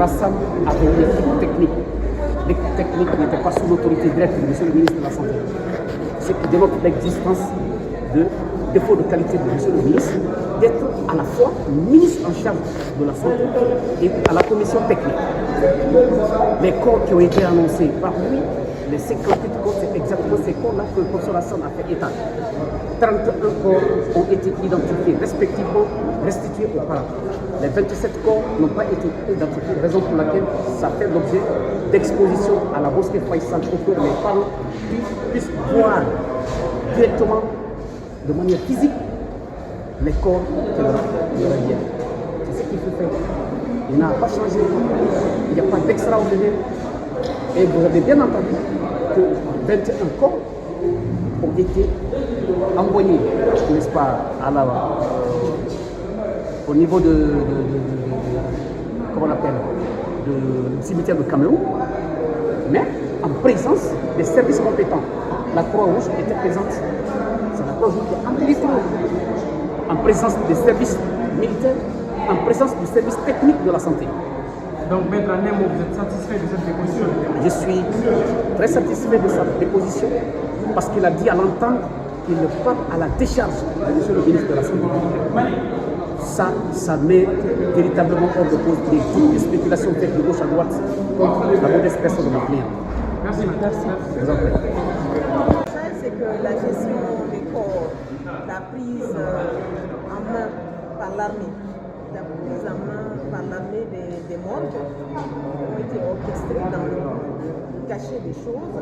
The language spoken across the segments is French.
Rassam avait une équipe technique. L'équipe technique n'était pas sous l'autorité directe de M. le ministre de la Santé. Ce qui démontre l'existence de défaut de qualité de M. le ministre d'être à la fois ministre en charge de la santé et à la commission technique. Les corps qui ont été annoncés par lui, les 58 corps, c'est exactement ces corps-là que le professeur Hassan a fait état. 31 corps ont été identifiés, respectivement restitués au parc. Les 27 corps n'ont pas été identifiés, raison pour laquelle ça fait l'objet d'exposition à la mosquée Faisal pour que les parents puissent voir directement, de manière physique, les corps de leur bien. C'est ce qu'il faut faire. Il n'a pas changé, il n'y a pas d'extraordinaire. Et vous avez bien entendu que 21 corps ont été envoyés, n'est-ce pas, au niveau comment on appelle, du cimetière de Cameroun, mais en présence des services compétents. La Croix-Rouge était présente. C'est la Croix-Rouge qui a envoyé en présence des services militaires, en présence du service technique de la santé. Donc, Maître Nemo, vous êtes satisfait de cette déposition? Je suis très satisfait de sa déposition parce qu'il a dit à l'entendre qu'il part à la décharge de M. le ministre de la Santé. Ça met véritablement hors de cause des spéculations faites de gauche à droite contre la modeste personne de mon client. Merci, Merci. Je vous en prie. C'est que la gestion des corps, la prise en main par l'armée, la prise en main par l'armée des morgues ont été orchestrées dans le but de cacher des choses.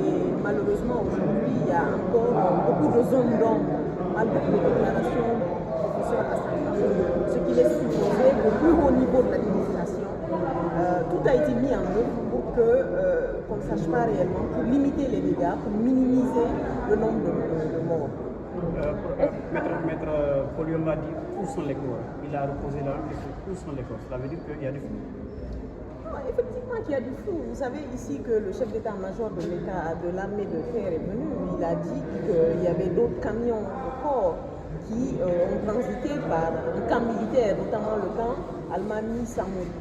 Et malheureusement, aujourd'hui, il y a encore beaucoup de zones d'ombre, malgré les déclarations du professeur Hassan. Ce qui laisse supposer qu'au plus haut niveau de l'administration, tout a été mis en œuvre pour qu'on ne sache pas réellement, pour limiter les dégâts, pour minimiser le nombre de morts. Maître Polio m'a dit où sont les corps. Il a reposé là, où sont les corps. Cela veut dire qu'il y a du fou. Effectivement qu'il y a du flou. Vous savez ici que le chef d'état-major de l'armée de terre est venu. Il a dit qu'il y avait d'autres camions de corps qui ont transité par un camp militaire, notamment le camp Almami-Samouri.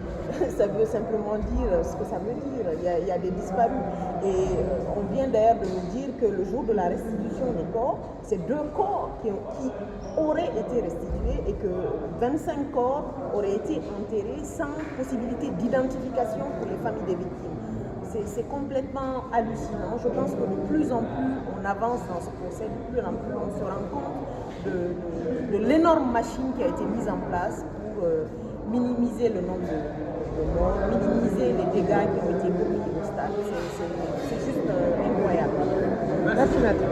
Ça veut simplement dire ce que ça veut dire. Il y a des disparus. Et on vient d'ailleurs de nous dire que le jour de la restitution des corps, c'est 2 corps qui auraient été restitués et que 25 corps auraient été enterrés sans possibilité d'identification pour les familles des victimes. C'est complètement hallucinant. Je pense que de plus en plus on avance dans ce procès, de plus en plus on se rend compte de l'énorme machine qui a été mise en place pour minimiser le nombre de morts, minimiser les dégâts qui ont été commis au stade. C'est juste incroyable. Merci, Maître.